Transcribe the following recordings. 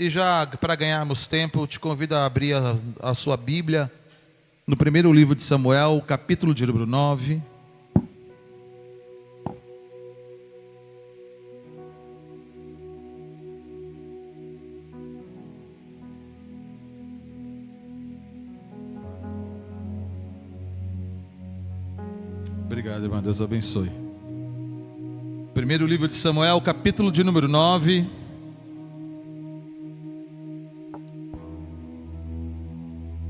E já para ganharmos tempo, te convido a abrir a sua Bíblia no primeiro livro de Samuel, capítulo de número 9. Obrigado, irmão. Deus abençoe. Primeiro livro de Samuel, capítulo de número 9.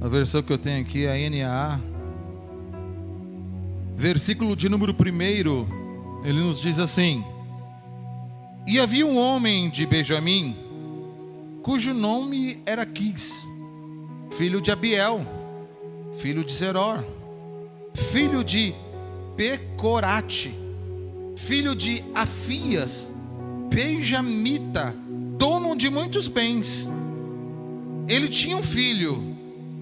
A versão que eu tenho aqui é a NAA. Versículo de número 1, ele nos diz assim: E havia um homem de Benjamim, cujo nome era Quis, filho de Abiel, filho de Zeror, filho de Becorate, filho de Afias, benjamita, dono de muitos bens. Ele tinha um filho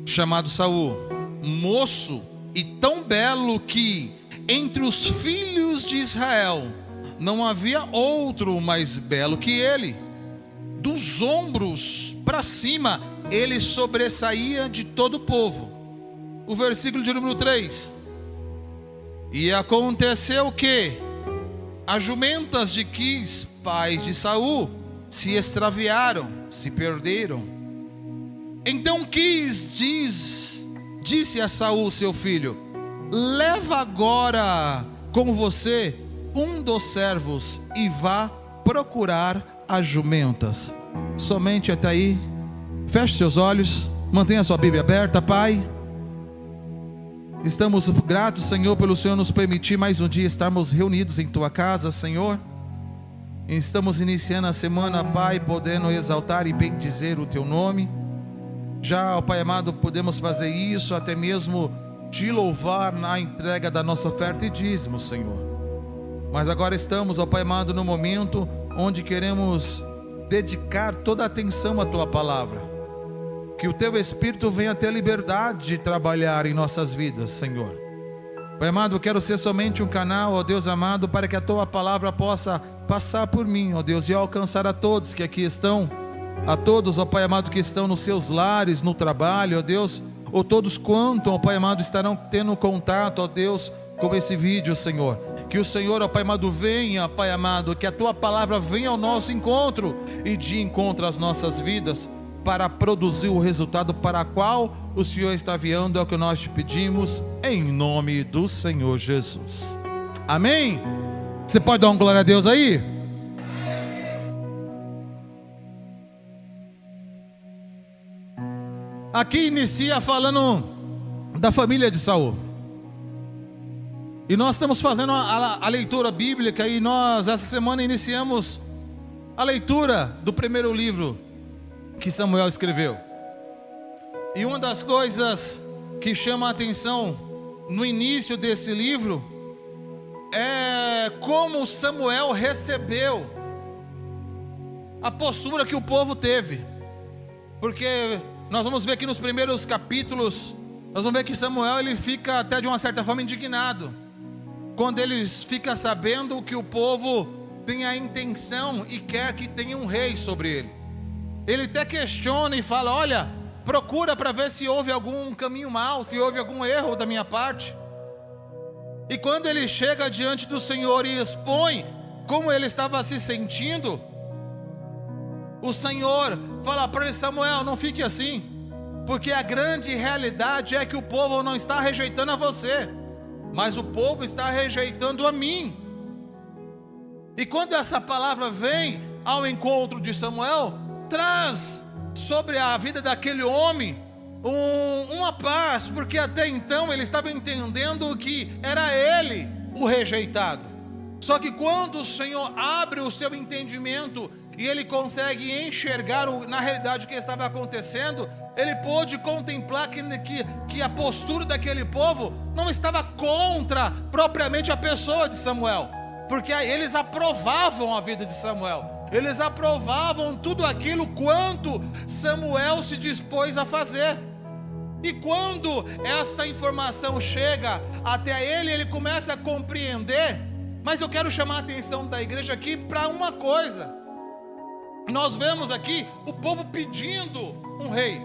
chamado Saul, moço e tão belo que entre os filhos de Israel não havia outro mais belo que ele. Dos ombros para cima ele sobressaía de todo o povo. O versículo de número 3: E aconteceu que as jumentas de Quis, pais de Saul, se extraviaram, se perderam. Então Quis disse a Saul, seu filho: Leva agora com você um dos servos e vá procurar as jumentas. Somente até aí. Feche seus olhos, mantenha sua Bíblia aberta. Pai, estamos gratos, Senhor, pelo Senhor nos permitir mais um dia estarmos reunidos em Tua casa, Senhor. Estamos iniciando a semana, Pai, podendo exaltar e bendizer o Teu nome. Já, ó Pai amado, podemos fazer isso, até mesmo Te louvar na entrega da nossa oferta e dízimo, Senhor. Mas agora estamos, ó Pai amado, no momento onde queremos dedicar toda a atenção à Tua palavra. Que o Teu Espírito venha ter liberdade de trabalhar em nossas vidas, Senhor. Pai amado, eu quero ser somente um canal, ó Deus amado, para que a Tua palavra possa passar por mim, ó Deus, e alcançar a todos que aqui estão, a todos, ó Pai amado, que estão nos seus lares, no trabalho, ó Deus, ou todos quanto, ó Pai amado, estarão tendo contato, ó Deus, com esse vídeo, Senhor. Que o Senhor, ó Pai amado, venha, Pai amado, que a Tua palavra venha ao nosso encontro e de encontro às nossas vidas, para produzir o resultado para o qual o Senhor está enviando. É o que nós te pedimos, em nome do Senhor Jesus. Amém? Você pode dar uma glória a Deus aí? Aqui inicia falando da família de Saul. E nós estamos fazendo a leitura bíblica, e nós essa semana iniciamos a leitura do primeiro livro que Samuel escreveu. E uma das coisas que chama a atenção no início desse livro é como Samuel recebeu a postura que o povo teve. Porque nós vamos ver que nos primeiros capítulos, nós vamos ver que Samuel, ele fica até de uma certa forma indignado quando ele fica sabendo que o povo tem a intenção e quer que tenha um rei sobre ele. Ele até questiona e fala: olha, procura para ver se houve algum caminho mau, se houve algum erro da minha parte. E quando ele chega diante do Senhor e expõe como ele estava se sentindo, o Senhor fala para ele: Samuel, não fique assim, porque a grande realidade é que o povo não está rejeitando a você, mas o povo está rejeitando a mim. E quando essa palavra vem ao encontro de Samuel, traz sobre a vida daquele homem uma paz, porque até então ele estava entendendo que era ele o rejeitado. Só que quando o Senhor abre o seu entendimento e ele consegue enxergar na realidade o que estava acontecendo, ele pôde contemplar que a postura daquele povo não estava contra propriamente a pessoa de Samuel, porque eles aprovavam a vida de Samuel. Eles aprovavam tudo aquilo quanto Samuel se dispôs a fazer. E quando esta informação chega até ele, ele começa a compreender. Mas eu quero chamar a atenção da igreja aqui para uma coisa. nós vemos aqui o povo pedindo um rei.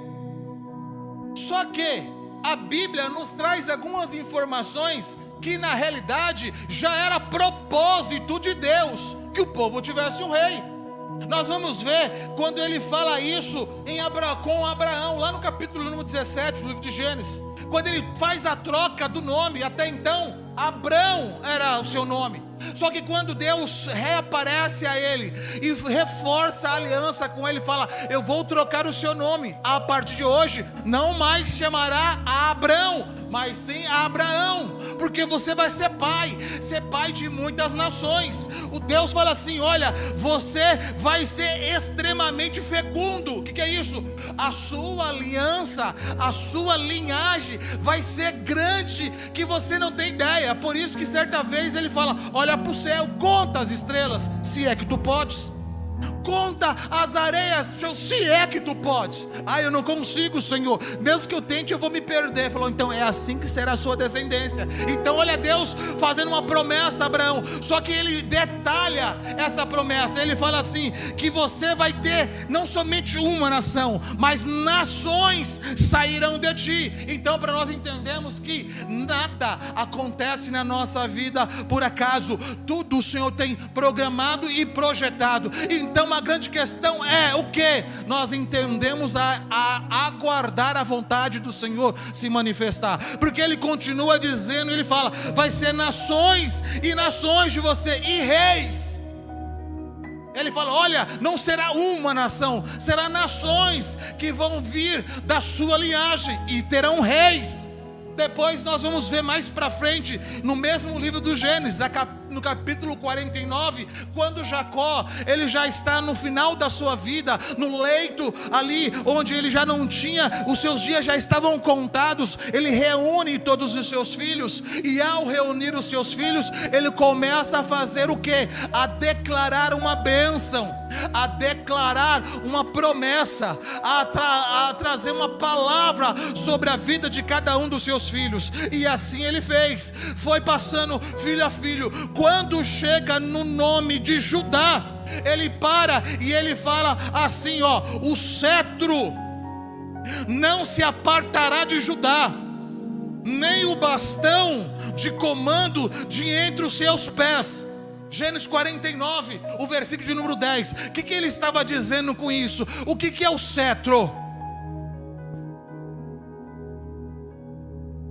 Só que a Bíblia nos traz algumas informações que na realidade já era propósito de Deus que o povo tivesse um rei. Nós vamos ver quando ele fala isso com Abraão, lá no capítulo número 17 do livro de Gênesis, quando ele faz a troca do nome. Até então Abrão era o seu nome, só que quando Deus reaparece a ele e reforça a aliança com ele, fala: eu vou trocar o seu nome, a partir de hoje não mais chamará Abrão, mas sim Abraão, porque você vai ser pai de muitas nações. O Deus fala assim: olha, você vai ser extremamente fecundo. O que é isso? A sua aliança, a sua linhagem vai ser grande, que você não tem ideia. Por isso que certa vez ele fala: olha para o céu, conta as estrelas, se é que tu podes. Conta as areias, se é que tu podes. Eu não consigo, Senhor, mesmo que eu tente eu vou me perder. Falou: então é assim que será a sua descendência. Então olha Deus fazendo uma promessa a Abraão, só que ele detalha essa promessa. Ele fala assim, que você vai ter não somente uma nação, mas nações sairão de ti. Então, para nós entendermos que nada acontece na nossa vida por acaso, tudo o Senhor tem programado e projetado. Então a grande questão é o que? Nós entendemos a aguardar a vontade do Senhor se manifestar, porque Ele continua dizendo, Ele fala: vai ser nações e nações de você, e reis. Ele fala: olha, não será uma nação, será nações que vão vir da sua linhagem e terão reis. Depois nós vamos ver mais para frente, no mesmo livro do Gênesis, no capítulo 49, quando Jacó, ele já está no final da sua vida, no leito ali, onde ele já não tinha, os seus dias já estavam contados. Ele reúne todos os seus filhos, e ao reunir os seus filhos, ele começa a fazer o quê? A declarar uma bênção, a declarar uma promessa, a trazer uma palavra sobre a vida de cada um dos seus filhos. E assim ele fez, foi passando filho a filho. Quando chega no nome de Judá, ele para e ele fala assim: o cetro não se apartará de Judá, nem o bastão de comando de entre os seus pés. Gênesis 49, o versículo de número 10. O que ele estava dizendo com isso? O que é o cetro?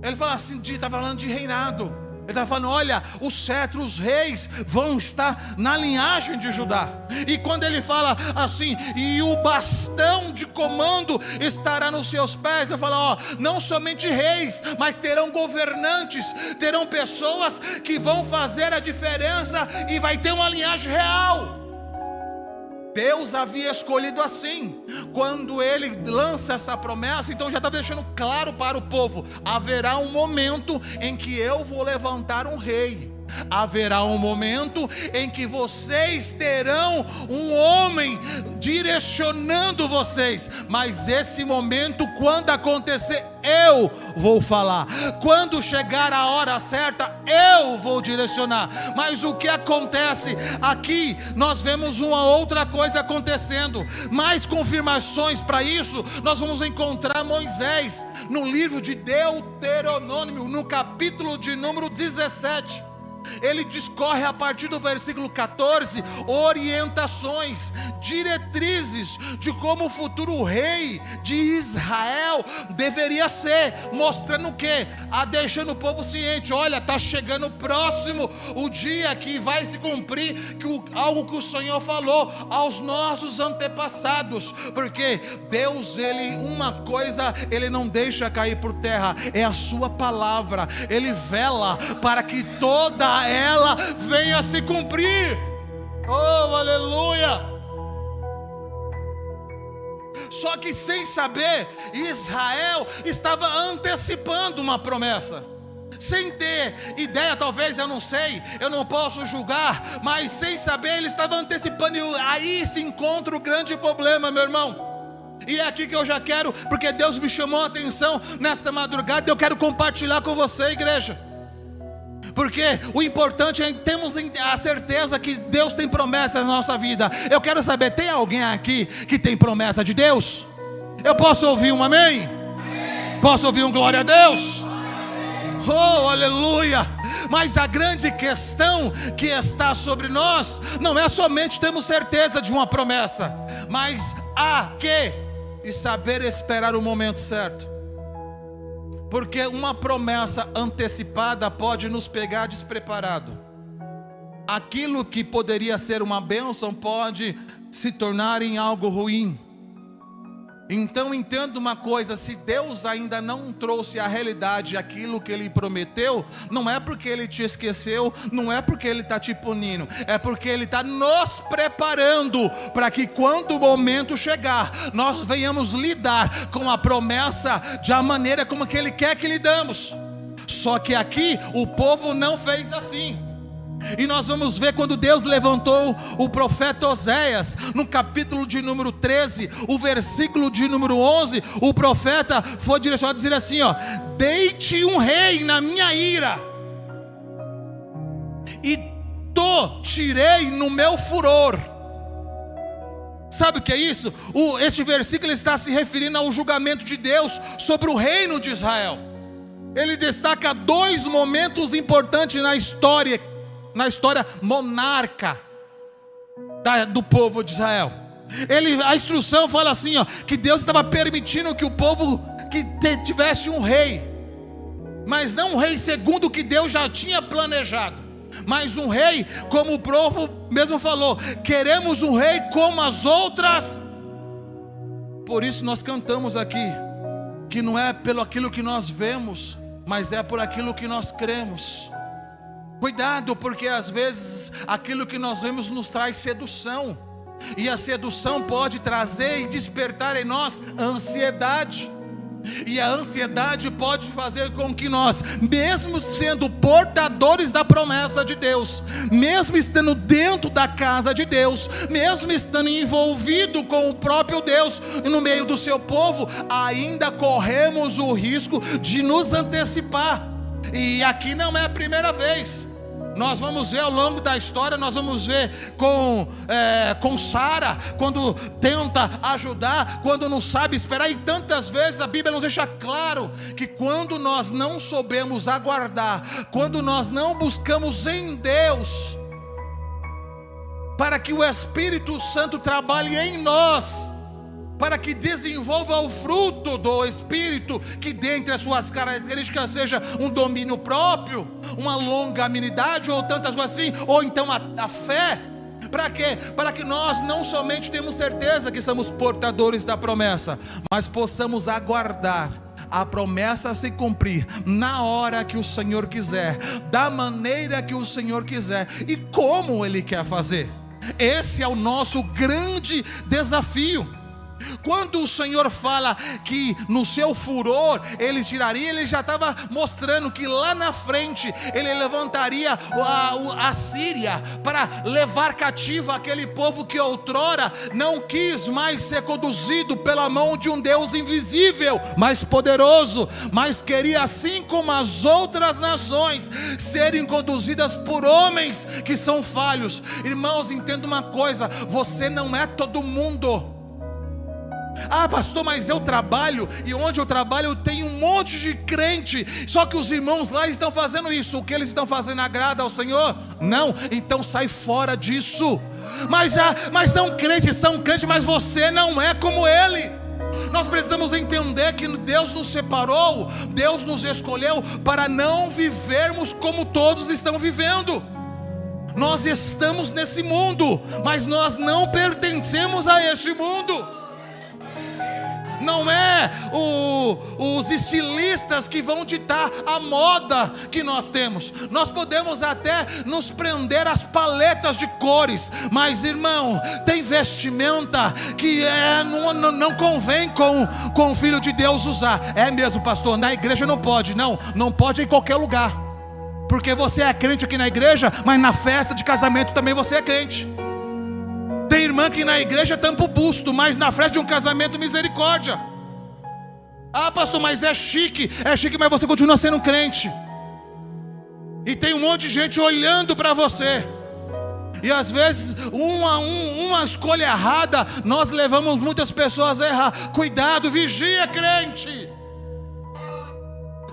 Ele fala assim, está falando de reinado. Ele está falando: olha, o cetro, os reis vão estar na linhagem de Judá. E quando ele fala assim, e o bastão de comando estará nos seus pés, ele fala: não somente reis, mas terão governantes, terão pessoas que vão fazer a diferença, e vai ter uma linhagem real. Deus havia escolhido assim. Quando ele lança essa promessa, então já está deixando claro para o povo: haverá um momento em que eu vou levantar um rei. Haverá um momento em que vocês terão um homem direcionando vocês, mas esse momento, quando acontecer, eu vou falar. Quando chegar a hora certa, eu vou direcionar. Mas o que acontece aqui? Nós vemos uma outra coisa acontecendo. Mais confirmações para isso nós vamos encontrar Moisés no livro de Deuteronômio, no capítulo de número 17. Ele discorre a partir do versículo 14 orientações, diretrizes de como o futuro rei de Israel deveria ser, mostrando o que? Deixando o povo ciente: olha, está chegando próximo o dia que vai se cumprir algo que o Senhor falou aos nossos antepassados. Porque Deus, uma coisa Ele não deixa cair por terra, é a sua palavra. Ele vela para que toda ela venha se cumprir. Oh, aleluia! Só que sem saber, Israel estava antecipando uma promessa, sem ter ideia, talvez, eu não sei, eu não posso julgar, mas sem saber, ele estava antecipando. E aí se encontra o grande problema, meu irmão. E é aqui que eu já quero, porque Deus me chamou a atenção nesta madrugada, eu quero compartilhar com você, igreja. Porque o importante é termos a certeza que Deus tem promessas na nossa vida. Eu quero saber, tem alguém aqui que tem promessa de Deus? Eu posso ouvir um amém? Posso ouvir um glória a Deus? Oh, aleluia! Mas a grande questão que está sobre nós não é somente termos certeza de uma promessa, mas há que saber esperar o momento certo. Porque uma promessa antecipada pode nos pegar despreparado. Aquilo que poderia ser uma bênção pode se tornar em algo ruim. Então entenda uma coisa: se Deus ainda não trouxe à realidade aquilo que Ele prometeu, não é porque Ele te esqueceu, não é porque Ele está te punindo, é porque Ele está nos preparando para que quando o momento chegar, nós venhamos lidar com a promessa da maneira como que Ele quer que lidamos. Só que aqui o povo não fez assim. E nós vamos ver quando Deus levantou o profeta Oséias, no capítulo de número 13, o versículo de número 11, o profeta foi direcionado a dizer assim, ó: deite um rei na minha ira, e tirei no meu furor. Sabe o que é isso? Este versículo está se referindo ao julgamento de Deus sobre o reino de Israel. Ele destaca dois momentos importantes na história monarca do povo de Israel. A instrução fala assim, ó, que Deus estava permitindo que o povo tivesse um rei, mas não um rei segundo o que Deus já tinha planejado, mas um rei, como o povo mesmo falou: queremos um rei como as outras. Por isso nós cantamos aqui, que não é pelo aquilo que nós vemos, mas é por aquilo que nós cremos. Cuidado, porque às vezes aquilo que nós vemos nos traz sedução, e a sedução pode trazer e despertar em nós ansiedade, e a ansiedade pode fazer com que nós, mesmo sendo portadores da promessa de Deus, mesmo estando dentro da casa de Deus, mesmo estando envolvido com o próprio Deus no meio do seu povo, ainda corremos o risco de nos antecipar. E aqui não é a primeira vez. Nós vamos ver ao longo da história, nós vamos ver com Sara, quando tenta ajudar, quando não sabe esperar. E tantas vezes a Bíblia nos deixa claro que quando nós não soubemos aguardar, quando nós não buscamos em Deus, para que o Espírito Santo trabalhe em nós, para que desenvolva o fruto do Espírito, que dentre as suas características seja um domínio próprio, uma longanimidade, ou tantas coisas assim, ou então a fé. Para quê? Para que nós não somente temos certeza que somos portadores da promessa, mas possamos aguardar a promessa se cumprir na hora que o Senhor quiser, da maneira que o Senhor quiser e como Ele quer fazer. Esse é o nosso grande desafio. Quando o Senhor fala que no seu furor Ele tiraria, Ele já estava mostrando que lá na frente Ele levantaria a Síria para levar cativa aquele povo que outrora não quis mais ser conduzido pela mão de um Deus invisível, mas poderoso, mas queria, assim como as outras nações, serem conduzidas por homens que são falhos. Irmãos, entenda uma coisa: você não é todo mundo. Ah, pastor, mas eu trabalho, e onde eu trabalho eu tenho um monte de crente, só que os irmãos lá estão fazendo isso. O que eles estão fazendo agrada ao Senhor? Não, então sai fora disso. Mas são crentes, mas você não é como ele. Nós precisamos entender que Deus nos separou, Deus nos escolheu para não vivermos como todos estão vivendo. Nós estamos nesse mundo, mas nós não pertencemos a este mundo. Não é os estilistas que vão ditar a moda que nós temos. Nós podemos até nos prender às paletas de cores, mas irmão, tem vestimenta que não convém com o Filho de Deus usar. É mesmo, pastor, na igreja não pode. Não pode em qualquer lugar, porque você é crente aqui na igreja, mas na festa de casamento também você é crente. Tem irmã que na igreja tampa o busto, mas na festa de um casamento, misericórdia. Ah, pastor, mas é chique, mas você continua sendo crente. E tem um monte de gente olhando para você. E às vezes, uma escolha errada, nós levamos muitas pessoas a errar. Cuidado, vigia, crente.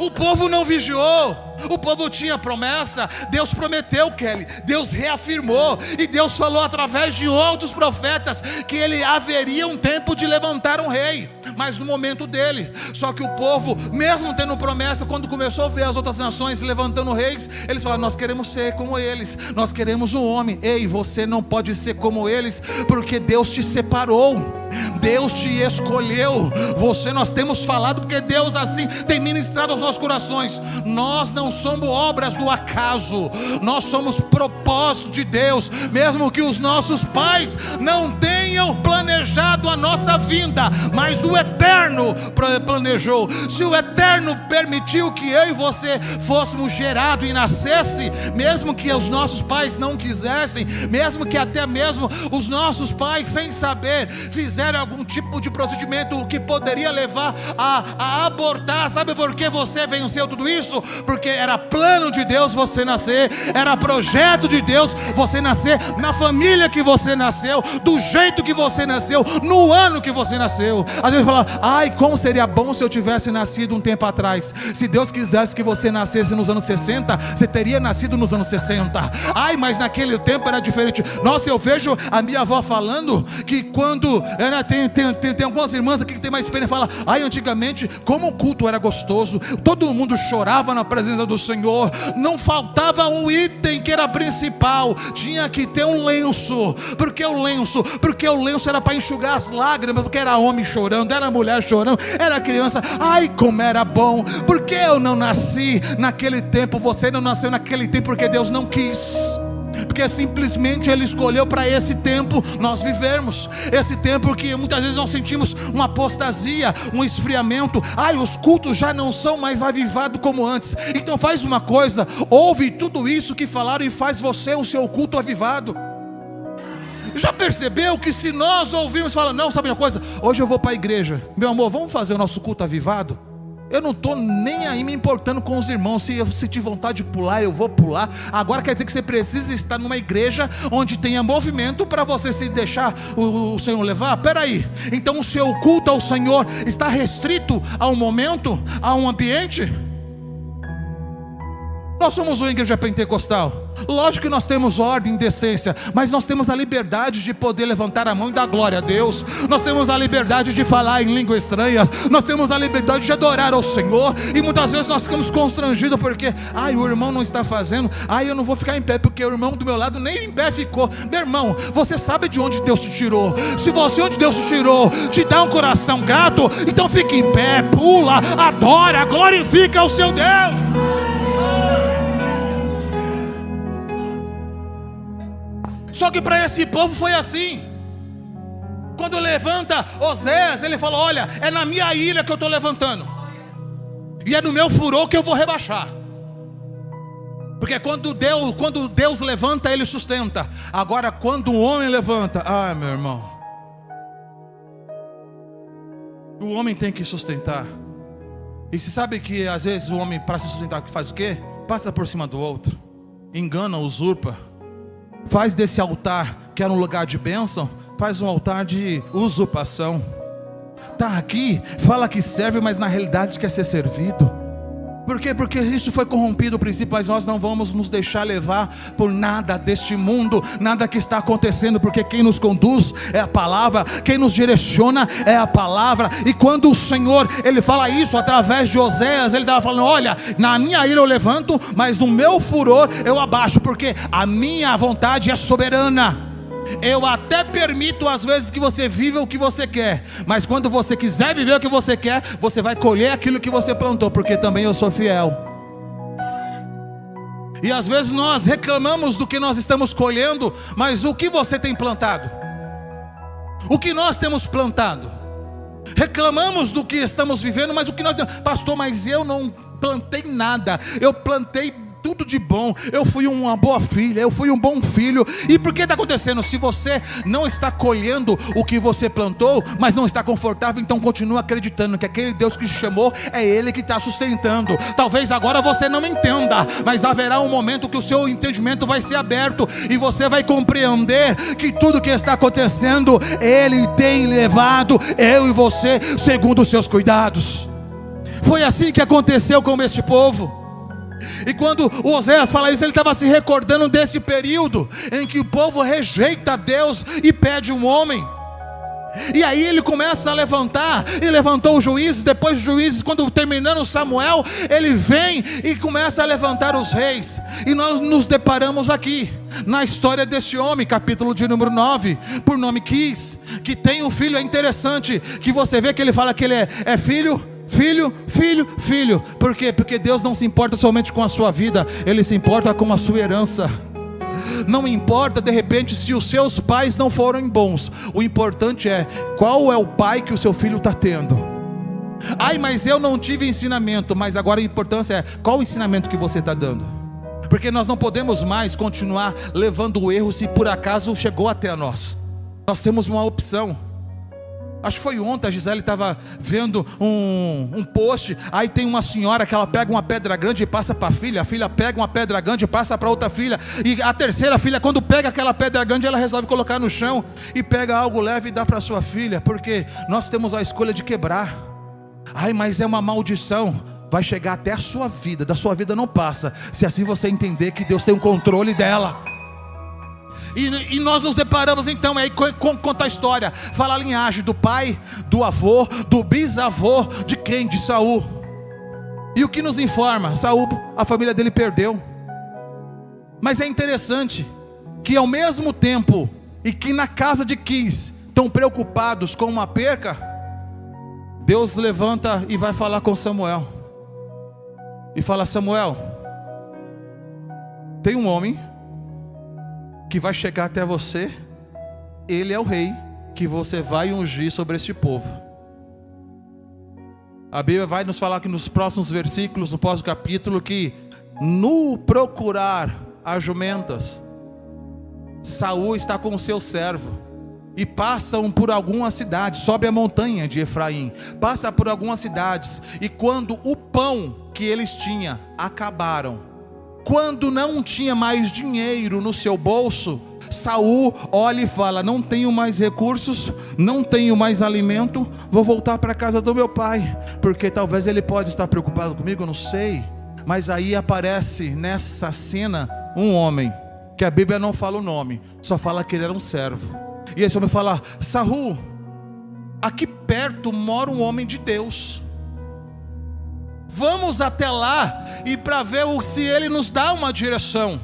O povo não vigiou, o povo tinha promessa. Deus prometeu, Kelly, Deus reafirmou, e Deus falou através de outros profetas que ele haveria um tempo de levantar um rei, mas no momento dele. Só que o povo, mesmo tendo promessa, quando começou a ver as outras nações levantando reis, eles falaram: nós queremos ser como eles, nós queremos um homem. Ei, você não pode ser como eles, porque Deus te separou, Deus te escolheu. Nós temos falado porque Deus assim tem ministrado aos nossos corações. Nós não somos obras do acaso, nós somos propósito de Deus. Mesmo que os nossos pais não tenham planejado a nossa vinda, mas o Eterno planejou. Se o Eterno permitiu que eu e você fôssemos gerados e nascesse, mesmo que os nossos pais não quisessem, mesmo que até mesmo os nossos pais, sem saber, fizeram algum tipo de procedimento que poderia levar a abortar. Sabe por que você venceu tudo isso? Porque era plano de Deus você nascer, era projeto de Deus você nascer na família que você nasceu, do jeito que você nasceu, no ano que você nasceu. Às vezes fala: ai, como seria bom se eu tivesse nascido um tempo atrás. Se Deus quisesse que você nascesse nos anos 60, você teria nascido nos anos 60. Ai, mas naquele tempo era diferente. Nossa, eu vejo a minha avó falando que quando tem algumas irmãs aqui que tem mais experiência, fala: ai, antigamente como o culto era gostoso, todo mundo chorava na presença do Senhor, não faltava um item que era principal, tinha que ter um lenço. Por que o lenço? Porque o lenço era para enxugar as lágrimas, porque era homem chorando, era mulher chorando, era criança. Ai, como era bom. Por que eu não nasci naquele tempo? Você não nasceu naquele tempo porque Deus não quis, porque simplesmente Ele escolheu para esse tempo nós vivermos. Esse tempo que muitas vezes nós sentimos uma apostasia, um esfriamento. Ai, os cultos já não são mais avivados como antes. Então faz uma coisa, ouve tudo isso que falaram e faz você o seu culto avivado. Já percebeu que se nós ouvirmos falar: não, sabe uma coisa, hoje eu vou para a igreja, meu amor, vamos fazer o nosso culto avivado? Eu não estou nem aí me importando com os irmãos. Se eu sentir vontade de pular, eu vou pular. Agora quer dizer que você precisa estar numa igreja onde tenha movimento para você se deixar o Senhor levar? Peraí, então o seu culto ao Senhor está restrito a um momento, a um ambiente? Nós somos uma igreja pentecostal. Lógico que nós temos ordem e decência, mas nós temos a liberdade de poder levantar a mão e dar glória a Deus. Nós temos a liberdade de falar em línguas estranhas. Nós temos a liberdade de adorar ao Senhor. E muitas vezes nós ficamos constrangidos porque: ai, o irmão não está fazendo. Ai, eu não vou ficar em pé porque o irmão do meu lado nem em pé ficou. Meu irmão, você sabe de onde Deus te tirou. Se você, onde Deus te tirou, te dá um coração grato, então fique em pé, pula, adora, glorifica o seu Deus. Só que para esse povo foi assim. Quando levanta Oséias, ele fala: olha, é na minha ira que eu estou levantando, e é no meu furor que eu vou rebaixar. Porque quando Deus levanta, Ele sustenta. Agora quando o homem levanta, ai, meu irmão, o homem tem que sustentar. E você sabe que às vezes o homem, para se sustentar, faz o quê? Passa por cima do outro, engana, usurpa. Faz desse altar, que era um lugar de bênção, faz um altar de usurpação. Está aqui, fala que serve, mas na realidade quer ser servido. Por quê? Porque isso foi corrompido o princípio. Mas nós não vamos nos deixar levar por nada deste mundo, nada que está acontecendo, porque quem nos conduz é a palavra, quem nos direciona é a palavra. E quando o Senhor, Ele fala isso através de Oséias, Ele estava falando: olha, na minha ira eu levanto, mas no meu furor eu abaixo, porque a minha vontade é soberana. Eu até permito às vezes que você viva o que você quer, mas quando você quiser viver o que você quer, você vai colher aquilo que você plantou, porque também eu sou fiel. E às vezes nós reclamamos do que nós estamos colhendo, mas o que você tem plantado? O que nós temos plantado? Reclamamos do que estamos vivendo, mas o que nós... Pastor, mas eu não plantei nada. Eu plantei tudo de bom, eu fui uma boa filha, eu fui um bom filho. E por que está acontecendo? Se você não está colhendo o que você plantou, mas não está confortável, então continua acreditando que aquele Deus que te chamou é Ele que está sustentando. Talvez agora você não entenda, mas haverá um momento que o seu entendimento vai ser aberto e você vai compreender que tudo que está acontecendo, Ele tem levado eu e você segundo os seus cuidados. Foi assim que aconteceu com este povo. E quando o Oséias fala isso, ele estava se recordando desse período em que o povo rejeita Deus e pede um homem. E aí ele começa a levantar, e levantou os juízes. Depois dos juízes, quando terminando Samuel, ele vem e começa a levantar os reis. E nós nos deparamos aqui na história desse homem, capítulo de número 9, por nome Quis, que tem um filho. É interessante que você vê que ele fala que ele é filho. Filho. Por quê? Porque Deus não se importa somente com a sua vida, Ele se importa com a sua herança. Não importa de repente se os seus pais não foram bons, o importante é qual é o pai que o seu filho está tendo. Ai, mas eu não tive ensinamento. Mas agora a importância é qual o ensinamento que você está dando. Porque nós não podemos mais continuar levando o erro se por acaso chegou até nós. Nós temos uma opção. Acho que foi ontem, a Gisele estava vendo um post. Aí tem uma senhora que ela pega uma pedra grande e passa para a filha pega uma pedra grande e passa para outra filha, e a terceira filha, quando pega aquela pedra grande, ela resolve colocar no chão e pega algo leve e dá para sua filha, porque nós temos a escolha de quebrar. Ai, mas é uma maldição. Vai chegar até a sua vida, da sua vida não passa, se assim você entender que Deus tem o controle dela. E nós nos deparamos então, aí conta a história, fala a linhagem do pai, do avô, do bisavô, de quem? De Saul. E o que nos informa? Saul, a família dele perdeu. Mas é interessante que ao mesmo tempo, e que na casa de Quis estão preocupados com uma perca, Deus levanta e vai falar com Samuel. E fala: Samuel, tem um homem que vai chegar até você, ele é o rei que você vai ungir sobre este povo. A Bíblia vai nos falar que nos próximos versículos, no próximo capítulo, que no procurar as jumentas, Saul está com o seu servo, e passam por algumas cidades, sobe a montanha de Efraim, passa por algumas cidades, e quando o pão que eles tinham acabaram, quando não tinha mais dinheiro no seu bolso, Saul olha e fala: não tenho mais recursos, não tenho mais alimento, vou voltar para a casa do meu pai, porque talvez ele pode estar preocupado comigo, eu não sei. Mas aí aparece nessa cena um homem, que a Bíblia não fala o nome, só fala que ele era um servo. E esse homem fala: Saul, aqui perto mora um homem de Deus, vamos até lá e para ver se ele nos dá uma direção.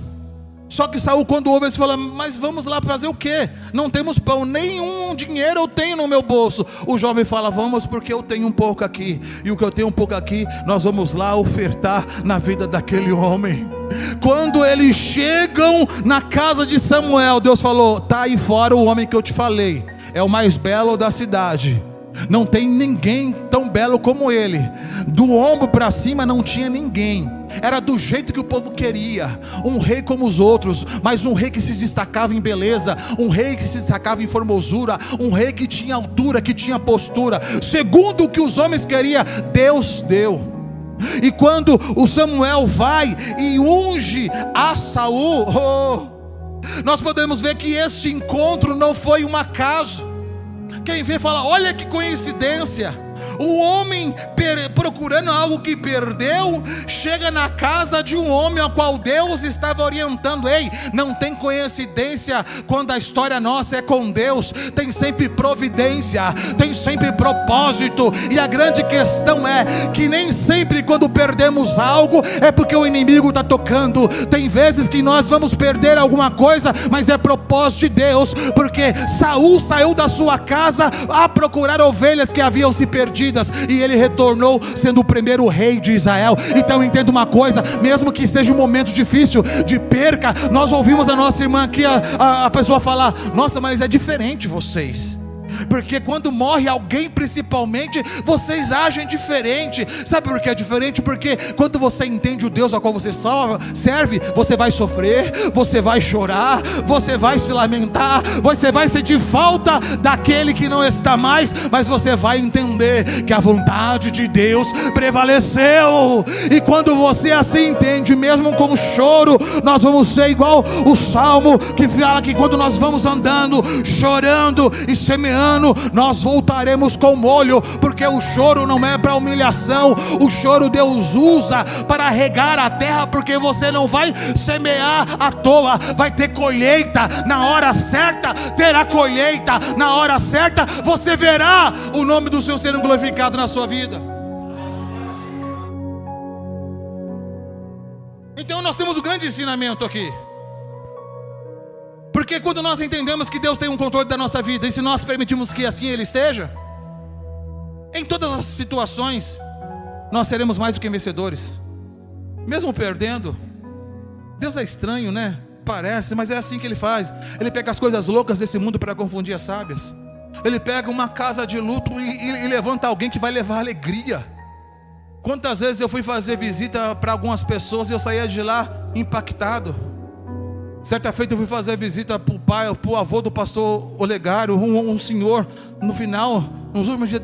Só que Saul, quando ouve isso, fala: mas vamos lá fazer o quê? Não temos pão, nenhum dinheiro eu tenho no meu bolso. O jovem fala: vamos, porque eu tenho um pouco aqui, e o que eu tenho um pouco aqui, nós vamos lá ofertar na vida daquele homem. Quando eles chegam na casa de Samuel, Deus falou: tá aí fora o homem que eu te falei, é o mais belo da cidade. Não tem ninguém tão belo como ele. Do ombro para cima não tinha ninguém. Era do jeito que o povo queria. Um rei como os outros, mas um rei que se destacava em beleza, um rei que se destacava em formosura, um rei que tinha altura, que tinha postura. Segundo o que os homens queriam, Deus deu. E quando o Samuel vai e unge a Saul, nós podemos ver que este encontro não foi um acaso. Quem vê fala: olha que coincidência. O homem procurando algo que perdeu, chega na casa de um homem ao qual Deus estava orientando. Ei, não tem coincidência quando a história nossa é com Deus. Tem sempre providência, tem sempre propósito. E a grande questão é que nem sempre quando perdemos algo é porque o inimigo está tocando. Tem vezes que nós vamos perder alguma coisa, mas é propósito de Deus, porque Saul saiu da sua casa a procurar ovelhas que haviam se perdido, e ele retornou sendo o primeiro rei de Israel. Então entenda uma coisa: mesmo que esteja um momento difícil de perca, nós ouvimos a nossa irmã aqui, a pessoa falar: nossa, mas é diferente vocês. Porque quando morre alguém, principalmente, vocês agem diferente. Sabe por que é diferente? Porque quando você entende o Deus ao qual você serve, você vai sofrer, você vai chorar, você vai se lamentar, você vai sentir falta daquele que não está mais, mas você vai entender que a vontade de Deus prevaleceu. E quando você assim entende, mesmo com choro, nós vamos ser igual o Salmo que fala que quando nós vamos andando, chorando e semeando, nós voltaremos com molho, porque o choro não é para humilhação, o choro Deus usa para regar a terra, porque você não vai semear à toa, vai ter colheita na hora certa, terá colheita na hora certa, você verá o nome do Senhor sendo glorificado na sua vida. Então nós temos um grande ensinamento aqui. Porque quando nós entendemos que Deus tem um controle da nossa vida, e se nós permitirmos que assim Ele esteja, em todas as situações, nós seremos mais do que vencedores. Mesmo perdendo, Deus é estranho, né? Parece, mas é assim que Ele faz. Ele pega as coisas loucas desse mundo para confundir as sábias. Ele pega uma casa de luto e levanta alguém que vai levar alegria. Quantas vezes eu fui fazer visita para algumas pessoas e eu saía de lá impactado. Certa feita eu fui fazer visita para o pai, para o avô do pastor Olegário, um senhor. No final, nos últimos dias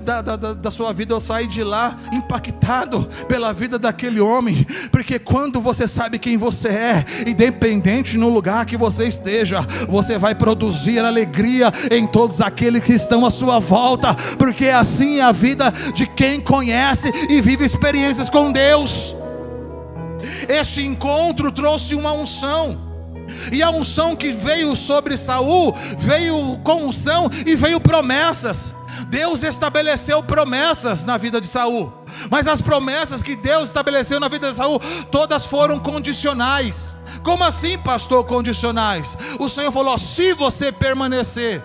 da sua vida, eu saí de lá impactado pela vida daquele homem. Porque quando você sabe quem você é, independente no lugar que você esteja, você vai produzir alegria em todos aqueles que estão à sua volta. Porque assim é a vida de quem conhece e vive experiências com Deus. Este encontro trouxe uma unção. E a unção que veio sobre Saul, veio com unção e veio promessas. Deus estabeleceu promessas na vida de Saul, mas as promessas que Deus estabeleceu na vida de Saul, todas foram condicionais. Como assim, pastor, condicionais? O Senhor falou: se você permanecer,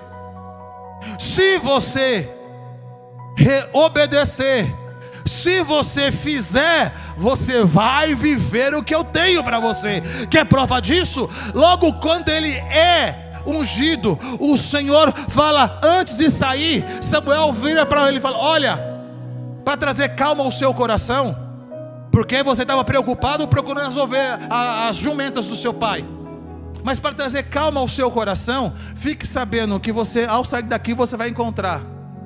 se você obedecer, se você fizer, você vai viver o que eu tenho para você. Quer prova disso? Logo quando ele é ungido, o Senhor fala, antes de sair, Samuel vira para ele e fala: olha, para trazer calma ao seu coração, porque você estava preocupado procurando as ovelhas, as jumentas do seu pai. Mas para trazer calma ao seu coração, fique sabendo que você, ao sair daqui, você vai encontrar,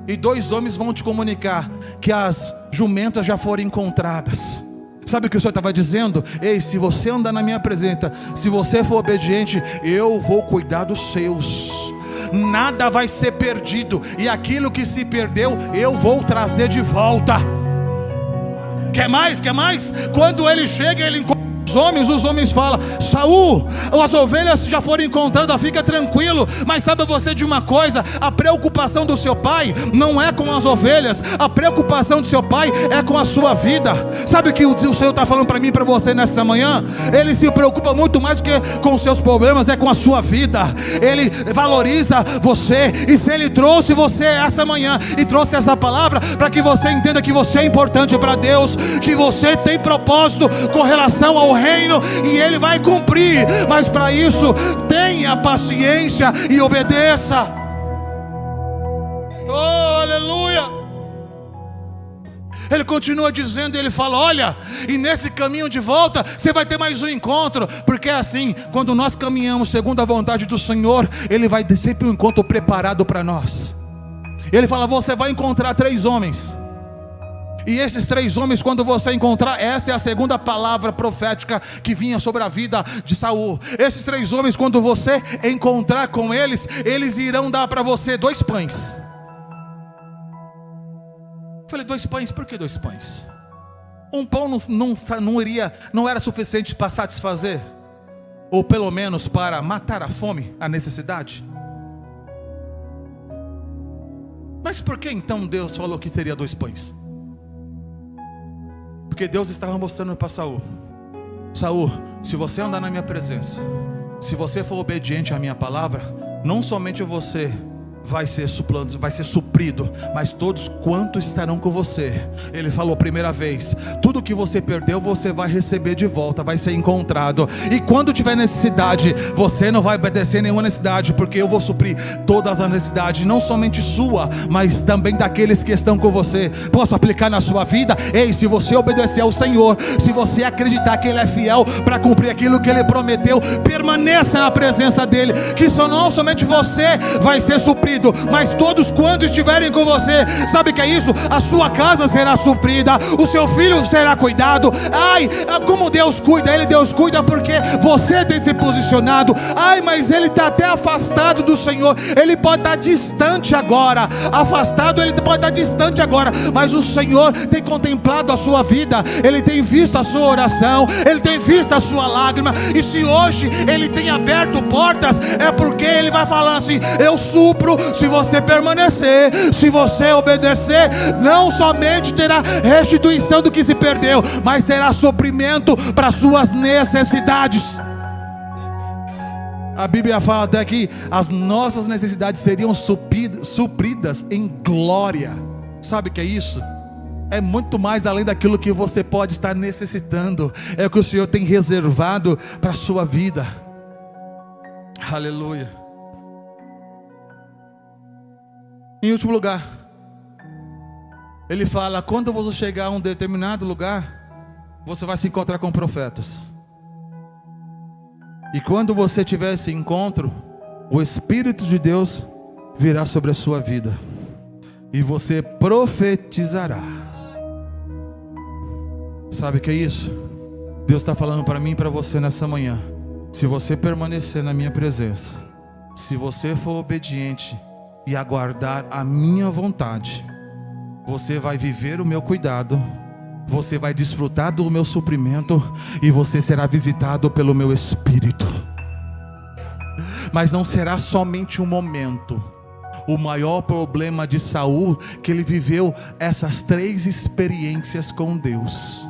e 2 homens vão te comunicar que as jumentas já foram encontradas. Sabe o que o Senhor estava dizendo? Ei, se você andar na minha presença, se você for obediente, eu vou cuidar dos seus. Nada vai ser perdido, e aquilo que se perdeu, eu vou trazer de volta. Quer mais? Quer mais? Quando ele chega, ele encontra os homens falam: Saul, as ovelhas já foram encontradas, fica tranquilo. Mas sabe você de uma coisa? A preocupação do seu pai não é com as ovelhas, a preocupação do seu pai é com a sua vida. Sabe o que o Senhor está falando para mim e para você nessa manhã? Ele se preocupa muito mais do que com os seus problemas, é com a sua vida. Ele valoriza você, e se Ele trouxe você essa manhã e trouxe essa palavra para que você entenda que você é importante para Deus, que você tem propósito com relação ao reino, e Ele vai cumprir. Mas para isso, tenha paciência e obedeça. Oh, aleluia. Ele continua dizendo, ele fala: olha, e nesse caminho de volta, você vai ter mais um encontro. Porque é assim, quando nós caminhamos segundo a vontade do Senhor, Ele vai ter sempre um encontro preparado para nós. Ele fala: você vai encontrar 3 homens. E esses 3 homens, quando você encontrar, essa é a segunda palavra profética que vinha sobre a vida de Saul. Esses 3 homens, quando você encontrar com eles, eles irão dar para você 2 pães. Eu falei: 2 pães? Por que 2 pães? Um pão não era suficiente para satisfazer, ou pelo menos para matar a fome, a necessidade. Mas por que então Deus falou que teria 2 pães? Porque Deus estava mostrando para Saul: Saul, se você andar na minha presença, se você for obediente à minha palavra, não somente você vai ser suprido, mas todos quantos estarão com você. Ele falou, primeira vez, tudo que você perdeu, você vai receber de volta, vai ser encontrado. E quando tiver necessidade, você não vai obedecer nenhuma necessidade, porque eu vou suprir todas as necessidades, não somente sua, mas também daqueles que estão com você. Posso aplicar na sua vida? Ei, se você obedecer ao Senhor, se você acreditar que Ele é fiel para cumprir aquilo que Ele prometeu, permaneça na presença dEle, que não somente você vai ser suprido, mas todos quantos estiverem com você. Sabe o que é isso? A sua casa será suprida, o seu filho será cuidado. Ai, como Deus cuida, Deus cuida porque você tem se posicionado. Ai, mas ele está até afastado do Senhor, ele pode estar distante agora, afastado, ele pode estar distante agora, mas o Senhor tem contemplado a sua vida, Ele tem visto a sua oração, Ele tem visto a sua lágrima. E se hoje Ele tem aberto portas, é porque Ele vai falar assim: eu supro, se você permanecer, se você obedecer. Não somente terá restituição do que se perdeu, mas terá suprimento para suas necessidades. A Bíblia fala até que as nossas necessidades seriam supridas em glória. Sabe o que é isso? É muito mais além daquilo que você pode estar necessitando. É o que o Senhor tem reservado para a sua vida. Aleluia. Em último lugar, Ele fala: quando você chegar a um determinado lugar, você vai se encontrar com profetas. E quando você tiver esse encontro, o Espírito de Deus virá sobre a sua vida e você profetizará. Sabe o que é isso? Deus está falando para mim e para você nessa manhã: se você permanecer na minha presença, se você for obediente e aguardar a minha vontade, você vai viver o meu cuidado, você vai desfrutar do meu suprimento e você será visitado pelo meu Espírito. Mas não será somente um momento. O maior problema de Saul, que ele viveu essas 3 experiências com Deus,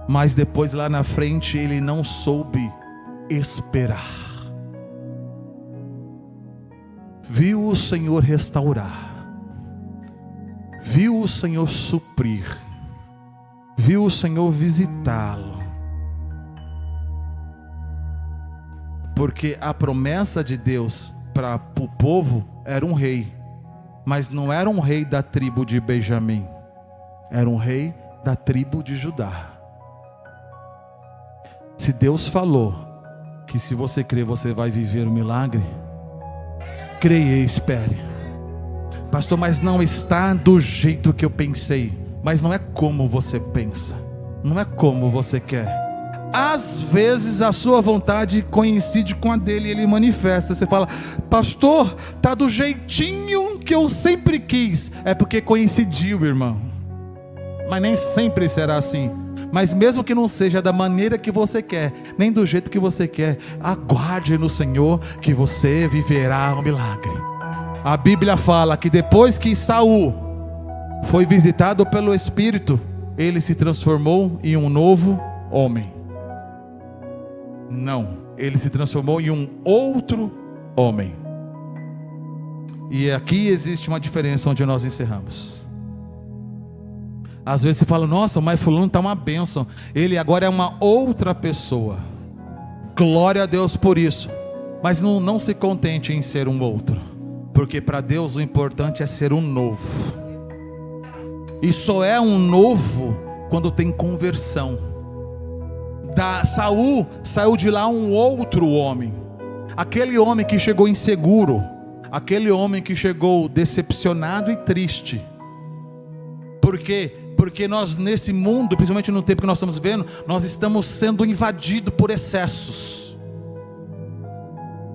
mas depois lá na frente ele não soube esperar. Viu o Senhor restaurar, viu o Senhor suprir, viu o Senhor visitá-lo. Porque a promessa de Deus para o povo era um rei, mas não era um rei da tribo de Benjamim, era um rei da tribo de Judá. Se Deus falou que se você crer você vai viver o milagre, creia e espere. Pastor, mas não está do jeito que eu pensei. Mas não é como você pensa, não é como você quer. Às vezes a sua vontade coincide com a dele e ele manifesta. Você fala: pastor, está do jeitinho que eu sempre quis. É porque coincidiu, irmão. Mas nem sempre será assim. Mas mesmo que não seja da maneira que você quer, nem do jeito que você quer, aguarde no Senhor que você viverá um milagre. A Bíblia fala que depois que Saul foi visitado pelo Espírito, ele se transformou em um novo homem. Não, ele se transformou em um outro homem. E aqui existe uma diferença onde nós encerramos. Às vezes você fala: nossa, mas fulano está uma bênção, ele agora é uma outra pessoa. Glória a Deus por isso. Mas não se contente em ser um outro, porque para Deus o importante é ser um novo. E só é um novo quando tem conversão. Saul saiu de lá um outro homem. Aquele homem que chegou inseguro, aquele homem que chegou decepcionado e triste. Por quê? Porque nós nesse mundo, principalmente no tempo que nós estamos vivendo, nós estamos sendo invadidos por excessos.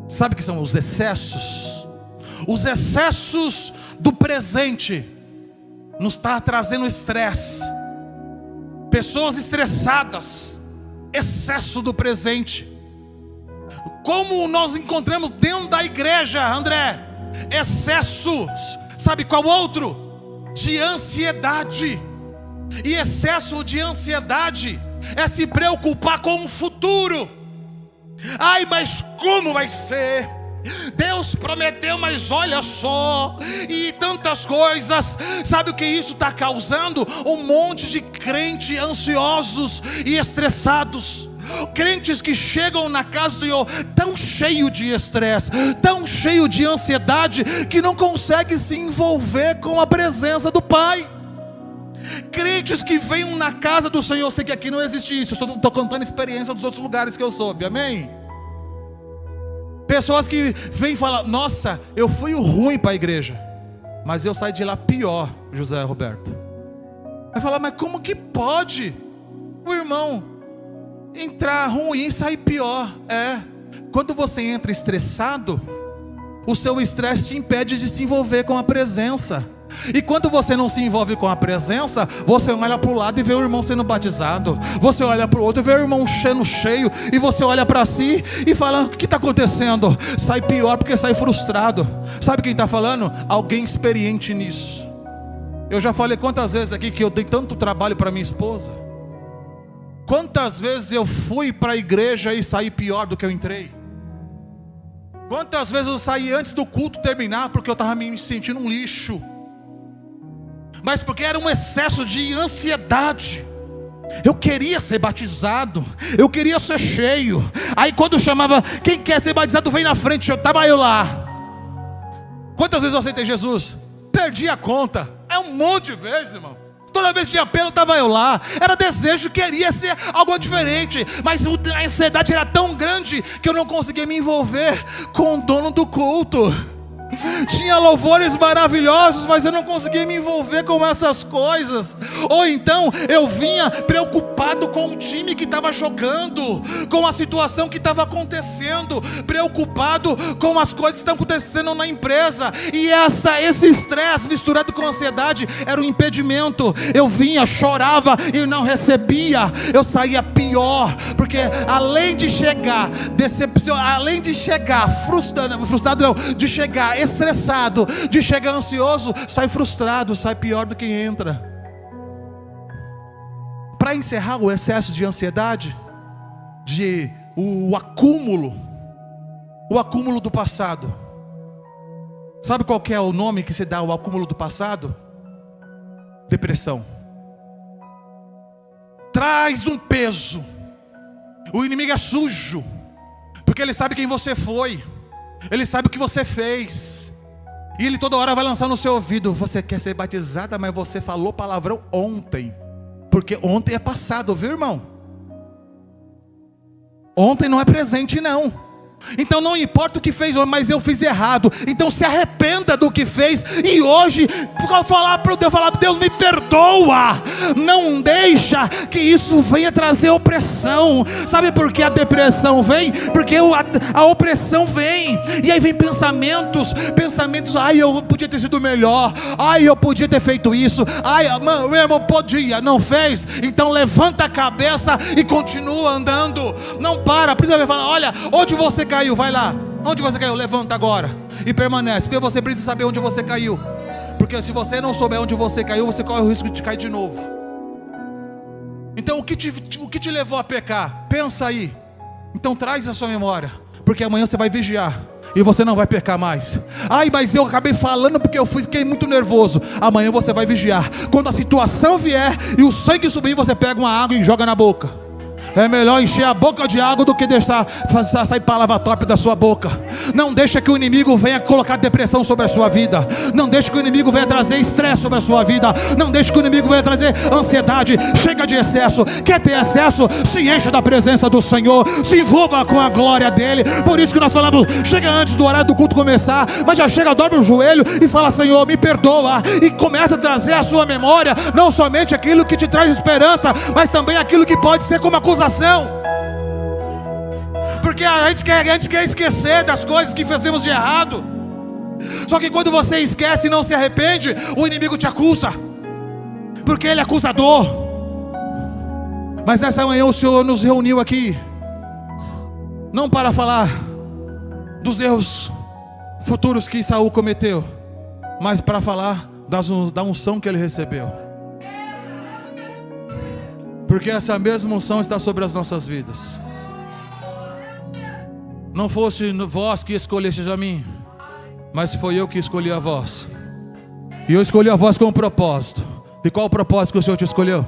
Sabe o que são os excessos? Os excessos do presente nos está trazendo estresse. Pessoas estressadas, excesso do presente. Como nós encontramos dentro da igreja, André, excessos, sabe qual outro? De ansiedade. E excesso de ansiedade é se preocupar com o futuro. Ai, mas como vai ser? Deus prometeu, mas olha só, e tantas coisas. Sabe o que isso está causando? Um monte de crentes ansiosos e estressados. Crentes que chegam na casa do Senhor tão cheio de estresse, tão cheio de ansiedade, que não conseguem se envolver com a presença do Pai. Crentes que vêm na casa do Senhor, eu sei que aqui não existe isso, eu estou contando experiência dos outros lugares que eu soube, amém? Pessoas que vêm e falam: nossa, eu fui o ruim para a igreja, mas eu saí de lá pior, José Roberto. Vai falar: mas como que pode o irmão entrar ruim e sair pior? Quando você entra estressado, o seu estresse te impede de se envolver com a presença. E quando você não se envolve com a presença, você olha para o lado e vê o irmão sendo batizado, você olha para o outro e vê o irmão cheio, e você olha para si e fala: o que está acontecendo? Sai pior porque sai frustrado. Sabe quem está falando? Alguém experiente nisso. Eu já falei quantas vezes aqui que eu dei tanto trabalho para minha esposa. Quantas vezes eu fui para a igreja e saí pior do que eu entrei. Quantas vezes eu saí antes do culto terminar porque eu estava me sentindo um lixo, mas porque era um excesso de ansiedade. Eu queria ser batizado, eu queria ser cheio. Aí quando chamava: quem quer ser batizado, vem na frente, estava eu lá. Quantas vezes eu aceitei Jesus? Perdi a conta, um monte de vezes, irmão. Toda vez que tinha apelo, estava eu lá. Era desejo, queria ser algo diferente, mas a ansiedade era tão grande que eu não conseguia me envolver com o dono do culto. Tinha louvores maravilhosos, mas eu não conseguia me envolver com essas coisas. Ou então eu vinha preocupado com o time que estava jogando, com a situação que estava acontecendo, preocupado com as coisas que estão acontecendo na empresa. E esse estresse misturado com ansiedade era um impedimento. Eu vinha, chorava e não recebia. Eu saía pior, porque além de chegar além de chegar frustrado não, de chegar estressado, de chegar ansioso, sai frustrado, sai pior do que entra. Para encerrar o excesso de ansiedade, o acúmulo do passado. Sabe qual que é o nome que se dá ao acúmulo do passado? Depressão. Traz um peso. O inimigo é sujo, porque ele sabe quem você foi, ele sabe o que você fez, e ele toda hora vai lançar no seu ouvido: você quer ser batizada, mas você falou palavrão ontem. Porque ontem é passado, viu, irmão? Ontem não é presente, não. Então não importa o que fez, mas eu fiz errado. Então se arrependa do que fez. E hoje, falar para Deus, Deus, me perdoa. Não deixa que isso venha trazer opressão. Sabe por que a depressão vem? Porque a opressão vem. E aí vem pensamentos. Ai, eu podia ter sido melhor. Ai, eu podia ter feito isso. Ai, meu irmão, podia, não fez. Então levanta a cabeça e continua andando. Não para. Precisa falar: olha, onde você caiu, vai lá. Onde você caiu? Levanta agora e permanece, porque você precisa saber onde você caiu. Porque se você não souber onde você caiu, você corre o risco de cair de novo. Então o que te levou a pecar? Pensa aí. Então traz a sua memória, porque amanhã você vai vigiar e você não vai pecar mais. Ai, mas eu acabei falando porque eu fiquei muito nervoso. Amanhã você vai vigiar. Quando a situação vier e o sangue subir, você pega uma água e joga na boca. É melhor encher a boca de água do que deixar sair palavra torpe da sua boca. Não deixa que o inimigo venha colocar depressão sobre a sua vida. Não deixa que o inimigo venha trazer estresse sobre a sua vida. Não deixa que o inimigo venha trazer ansiedade. Chega de excesso. Quer ter excesso? Se encha da presença do Senhor. Se envolva com a glória dele. Por isso que nós falamos: chega antes do horário do culto começar, mas já chega, dobra o joelho e fala: Senhor, me perdoa. E começa a trazer à sua memória não somente aquilo que te traz esperança, mas também aquilo que pode ser como acusação. Porque a gente quer esquecer das coisas que fizemos de errado. Só que quando você esquece e não se arrepende, o inimigo te acusa, porque ele é acusador. Mas essa manhã o Senhor nos reuniu aqui, não para falar dos erros futuros que Saul cometeu, mas para falar da unção que ele recebeu. Porque essa mesma unção está sobre as nossas vidas. não fosse vós que escolhestes a mim, mas foi eu que escolhi a vós. E eu escolhi a vós com um propósito. E qual o propósito que o Senhor te escolheu?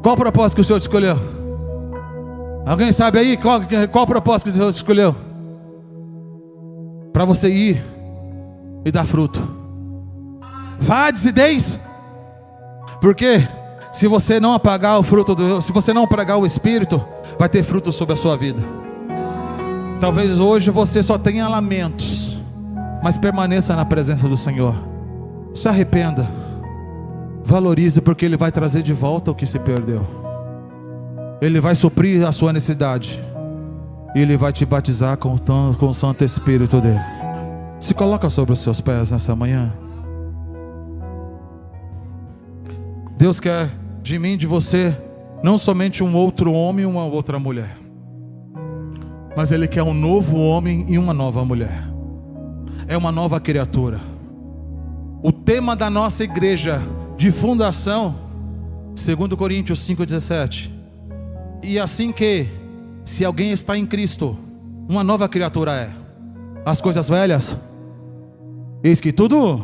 Qual o propósito que o Senhor te escolheu? Alguém sabe aí qual o propósito que o Senhor te escolheu? Para você ir e dar fruto. Vades e deis. Porque se você não apagar o fruto, se você não pregar o Espírito, vai ter fruto sobre a sua vida. Talvez hoje você só tenha lamentos, mas permaneça na presença do Senhor. Se arrependa, valorize, porque Ele vai trazer de volta o que se perdeu. Ele vai suprir a sua necessidade, e Ele vai te batizar com o Santo Espírito dele. Se coloca sobre os seus pés nessa manhã. Deus quer de mim, de você, não somente um outro homem e uma outra mulher, mas Ele quer um novo homem e uma nova mulher. É uma nova criatura. O tema da nossa igreja de fundação, 2 Coríntios 5,17. E assim que, se alguém está em Cristo, uma nova criatura é. As coisas velhas, eis que tudo.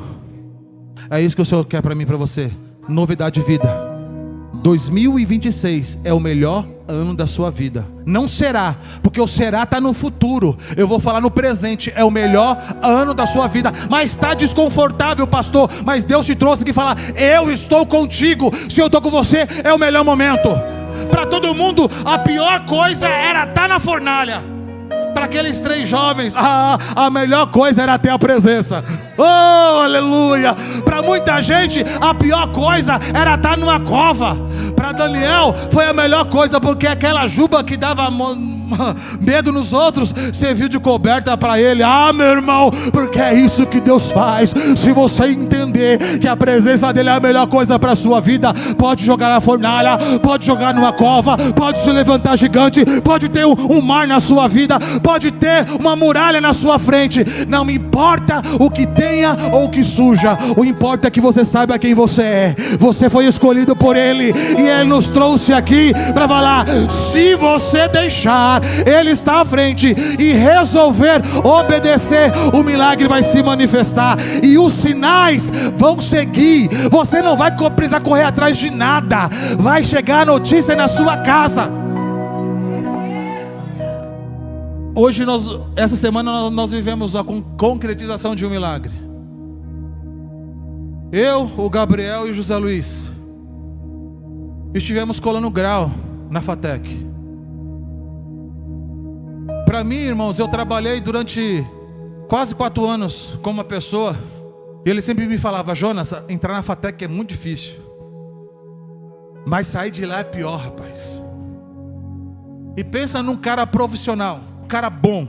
É isso que o Senhor quer para mim e para você. Novidade de vida. 2026 é o melhor ano da sua vida. Não será, porque o será está no futuro. Eu vou falar no presente. É o melhor ano da sua vida. Mas está desconfortável, pastor. Mas Deus te trouxe aqui falar: eu estou contigo. Se eu estou com você, é o melhor momento. Para todo mundo, a pior coisa era estar na fornalha. Para aqueles 3 jovens, a melhor coisa era ter a presença. Oh, aleluia. Para muita gente, a pior coisa era estar numa cova. Para Daniel, foi a melhor coisa, porque aquela juba que dava medo nos outros serviu de coberta para ele. Meu irmão, porque é isso que Deus faz. Se você entender que a presença dele é a melhor coisa para a sua vida, pode jogar na fornalha, pode jogar numa cova, pode se levantar gigante, pode ter um mar na sua vida, pode ter uma muralha na sua frente. Não importa o que tenha ou o que suja, o importa é que você saiba quem você é. Você foi escolhido por Ele, e Ele nos trouxe aqui para falar: se você deixar Ele estar à frente e resolver obedecer, o milagre vai se manifestar e os sinais vão seguir. Você não vai precisar correr atrás de nada. Vai chegar a notícia na sua casa. Hoje essa semana nós vivemos a concretização de um milagre. Eu, o Gabriel e o José Luiz estivemos colando grau na FATEC. Para mim, irmãos, eu trabalhei durante quase 4 anos com uma pessoa, e ele sempre me falava: Jonas, entrar na FATEC é muito difícil, mas sair de lá é pior, rapaz. E pensa num cara profissional, um cara bom.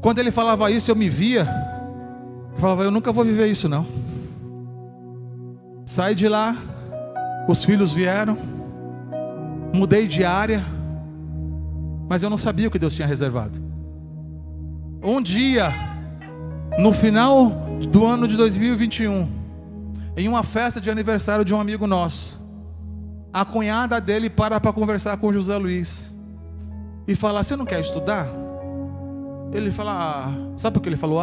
Quando ele falava isso, eu me via, eu falava: eu nunca vou viver isso não. Saí de lá, os filhos vieram, mudei de área, mas eu não sabia o que Deus tinha reservado. Um dia, no final do ano de 2021, em uma festa de aniversário de um amigo nosso, a cunhada dele para conversar com o José Luiz e falar: você não quer estudar? Ele fala: sabe por que ele falou?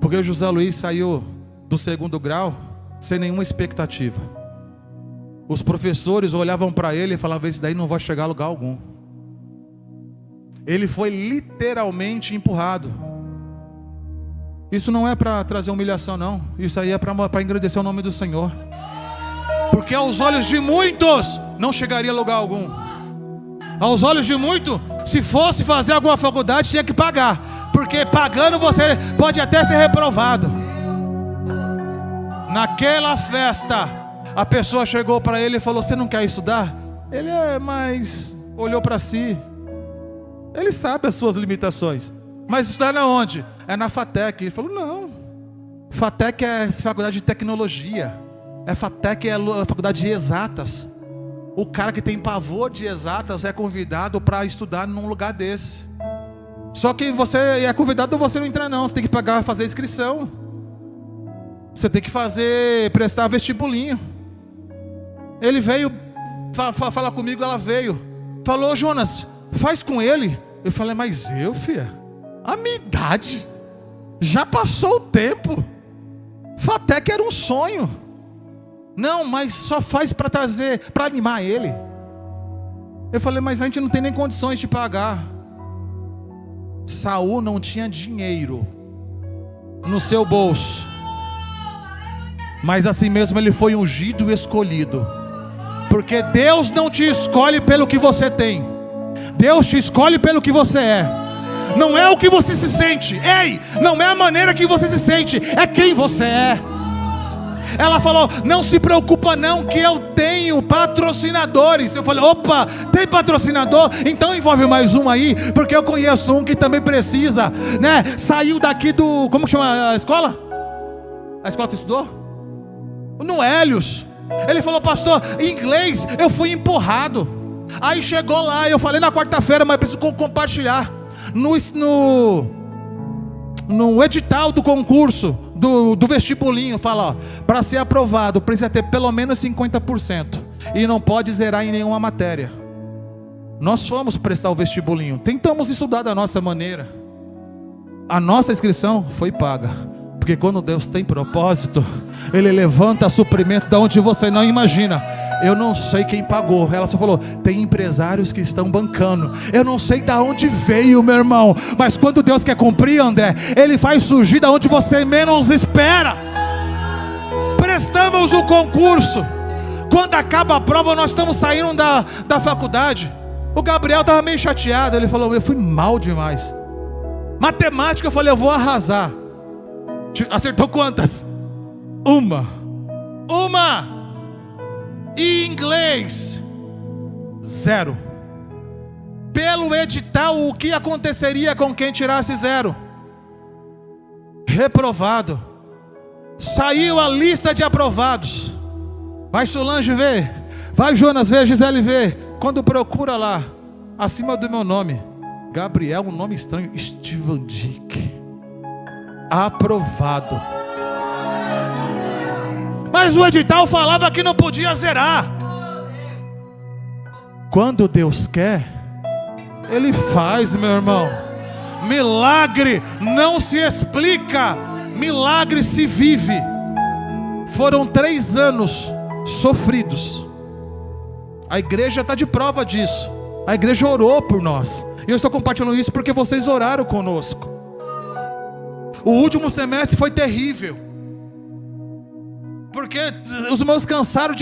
Porque o José Luiz saiu do 2º grau sem nenhuma expectativa. Os professores olhavam para ele e falavam: esse daí não vai chegar a lugar algum. Ele foi literalmente empurrado. Isso não é para trazer humilhação não. Isso aí é para engrandecer o nome do Senhor. Porque aos olhos de muitos não chegaria a lugar algum. Aos olhos de muitos, se fosse fazer alguma faculdade, tinha que pagar. Porque pagando você pode até ser reprovado. Naquela festa, a pessoa chegou para ele e falou: você não quer estudar? Ele mas olhou para si. Ele sabe as suas limitações. Mas estudar na onde? É na FATEC. Ele falou: não, FATEC é faculdade de tecnologia. FATEC é faculdade de exatas. O cara que tem pavor de exatas é convidado para estudar num lugar desse. Só que você é convidado, você não entra não. Você tem que pagar, fazer inscrição. Você tem que prestar vestibulinho. Ele veio falar comigo, ela veio. Falou: Jonas, faz com ele. Eu falei, mas filha, a minha idade, já passou o tempo. Até que era um sonho. Não, mas só faz para trazer, para animar ele. Eu falei, mas a gente não tem nem condições de pagar. Saul não tinha dinheiro no seu bolso, mas assim mesmo ele foi ungido e escolhido. Porque Deus não te escolhe pelo que você tem, Deus te escolhe pelo que você é. Não é o que você se sente, ei, não é a maneira que você se sente, é quem você é. Ela falou, não se preocupa não, que eu tenho patrocinadores. Eu falei, opa, tem patrocinador? Então envolve mais um aí, porque eu conheço um que também precisa, né? Saiu daqui do, como que chama a escola? A escola que você estudou? No Hélios. Ele falou, pastor, em inglês eu fui empurrado. Aí chegou lá, eu falei na quarta-feira, mas preciso compartilhar. No edital do concurso, do vestibulinho, fala, para ser aprovado, precisa ter pelo menos 50%. E não pode zerar em nenhuma matéria. Nós fomos prestar o vestibulinho, tentamos estudar da nossa maneira. A nossa inscrição foi paga. Porque quando Deus tem propósito, Ele levanta suprimento de onde você não imagina. Eu não sei quem pagou. Ela só falou, tem empresários que estão bancando. Eu não sei de onde veio, meu irmão, mas quando Deus quer cumprir, André, Ele faz surgir de onde você menos espera. Prestamos o concurso. Quando acaba a prova, nós estamos saindo da faculdade. O Gabriel estava meio chateado. Ele falou, eu fui mal demais. Matemática, eu falei, eu vou arrasar. Acertou quantas? Uma. E inglês 0. Pelo edital, o que aconteceria com quem tirasse 0? Reprovado. Saiu a lista de aprovados. Vai Solange ver, vai Jonas ver, Gisele ver. Quando procura lá, acima do meu nome, Gabriel, um nome estranho, Steven Dick, aprovado. Mas o edital falava que não podia zerar. Quando Deus quer, Ele faz, meu irmão. Milagre não se explica, milagre se vive. Foram 3 anos sofridos. A igreja está de prova disso. A igreja orou por nós. E eu estou compartilhando isso porque vocês oraram conosco. O último semestre foi terrível. Porque os irmãos cansaram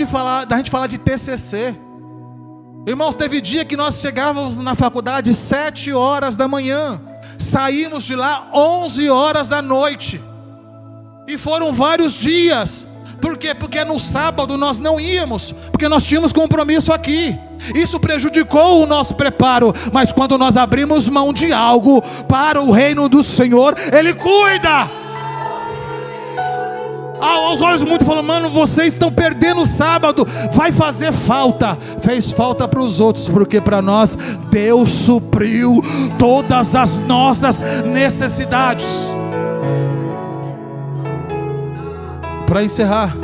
da gente falar de TCC. Irmãos, teve dia que nós chegávamos na faculdade 7 horas da manhã, saímos de lá 11 horas da noite. E foram vários dias. Por quê? Porque no sábado nós não íamos, porque nós tínhamos compromisso aqui. Isso prejudicou o nosso preparo. Mas quando nós abrimos mão de algo para o reino do Senhor, Ele cuida. Aos olhos muito falando, mano, vocês estão perdendo o sábado. Vai fazer falta. Fez falta para os outros, porque para nós Deus supriu todas as nossas necessidades. Para encerrar,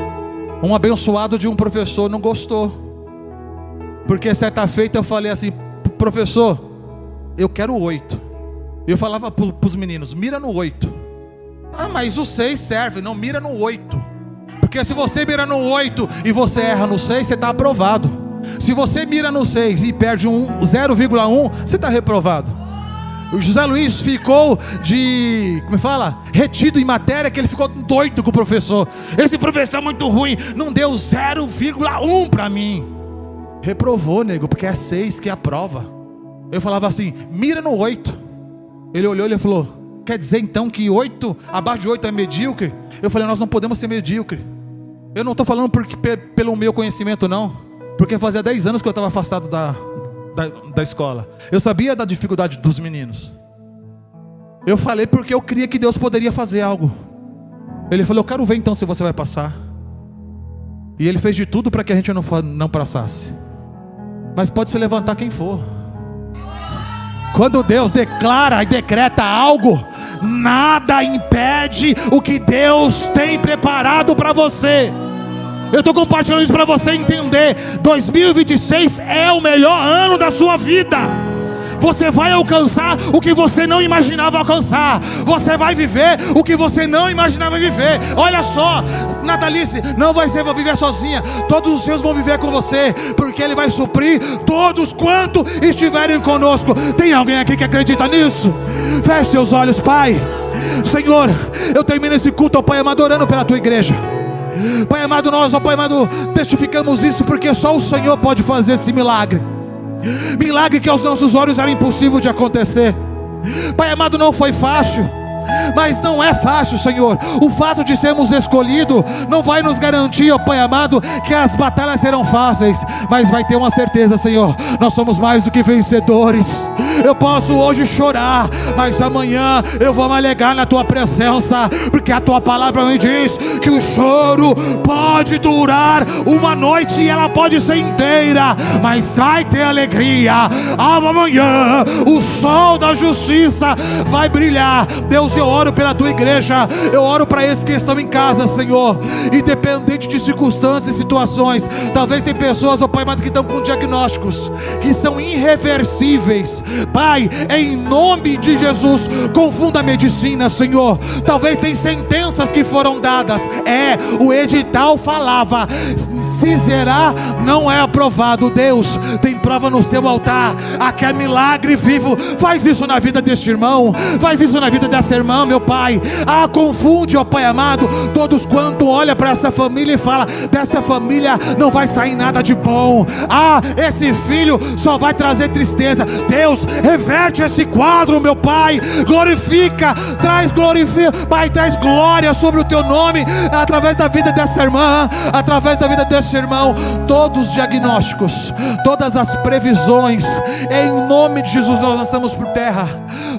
um abençoado de um professor não gostou, porque certa feita eu falei assim, professor, eu quero 8. Eu falava para os meninos, mira no 8. Ah, mas o 6 serve. Não, mira no 8. Porque se você mira no 8 e você erra no 6, você está aprovado. Se você mira no 6 e perde 0,1, você está reprovado. O José Luiz ficou retido em matéria, que ele ficou doido com o professor. Esse professor é muito ruim, não deu 0,1 para mim. Reprovou, nego, porque é 6 que é a prova. Eu falava assim, mira no 8. Ele olhou e falou, quer dizer então que 8, abaixo de 8 é medíocre? Eu falei, nós não podemos ser medíocre. Eu não estou falando pelo meu conhecimento não, porque fazia 10 anos que eu estava afastado da escola. Eu sabia da dificuldade dos meninos. Eu falei porque eu cria que Deus poderia fazer algo. Ele falou, eu quero ver então se você vai passar. E ele fez de tudo para que a gente não passasse. Mas pode se levantar quem for. Quando Deus declara e decreta algo, nada impede o que Deus tem preparado para você. Eu estou compartilhando isso para você entender. 2026 é o melhor ano da sua vida. você vai alcançar o que você não imaginava alcançar. Você vai viver o que você não imaginava viver. Olha só, Natalice, não vai ser viver sozinha. Todos os seus vão viver com você, porque Ele vai suprir todos quanto estiverem conosco. Tem alguém aqui que acredita nisso? Feche seus olhos, Pai. Senhor, eu termino esse culto, ó Pai amado, orando pela Tua igreja. Pai amado, nós, ó Pai amado, testificamos isso porque só o Senhor pode fazer esse milagre. Milagre que aos nossos olhos era impossível de acontecer. Pai amado, não foi fácil, mas não é fácil, Senhor. O fato de sermos escolhidos não vai nos garantir, ó Pai amado, que as batalhas serão fáceis, mas vai ter uma certeza, Senhor, nós somos mais do que vencedores. Eu posso hoje chorar, mas amanhã eu vou me alegrar na Tua presença, porque a Tua palavra me diz que o choro pode durar uma noite e ela pode ser inteira, mas vai ter alegria. Amanhã o sol da justiça vai brilhar. Deus, eu oro pela Tua igreja, eu oro para esses que estão em casa, Senhor, independente de circunstâncias e situações. Talvez tem pessoas, ó Pai amado, que estão com diagnósticos que são irreversíveis. Pai, em nome de Jesus, confunda a medicina, Senhor. Talvez tem sentenças que foram dadas, o edital falava, se zerar não é aprovado. Deus, tem prova no seu altar, aqui é milagre vivo. Faz isso na vida deste irmão, faz isso na vida dessa irmã, meu Pai. Confunde, ó Pai amado, todos quanto olha para essa família e fala, dessa família não vai sair nada de bom. Esse filho só vai trazer tristeza. Deus, reverte esse quadro, meu Pai. Glorifica, Pai, traz glória sobre o Teu nome, através da vida dessa irmã, através da vida desse irmão. Todos os diagnósticos, todas as previsões, em nome de Jesus, nós lançamos por terra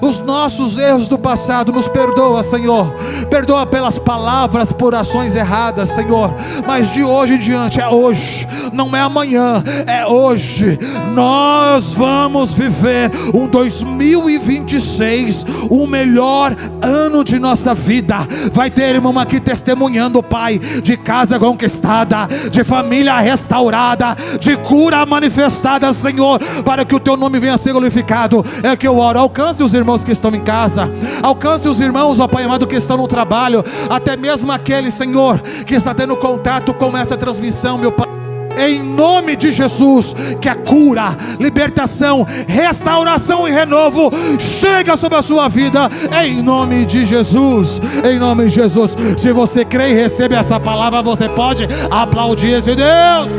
os nossos erros do passado. Nos perdoa, Senhor, perdoa pelas palavras, por ações erradas, Senhor, mas de hoje em diante, é hoje, não é amanhã, é hoje. Nós vamos viver um 2026, o melhor ano de nossa vida. Vai ter irmão aqui testemunhando, Pai, de casa conquistada, de família restaurada, de cura manifestada, Senhor, para que o Teu nome venha a ser glorificado. É que eu oro. Alcance os irmãos que estão em casa, alcance os irmãos, ó Pai amado, que estão no trabalho, até mesmo aquele, Senhor, que está tendo contato com essa transmissão, meu Pai. Em nome de Jesus, que a cura, libertação, restauração e renovo chega sobre a sua vida, em nome de Jesus, em nome de Jesus. Se você crê e recebe essa palavra, você pode aplaudir esse Deus.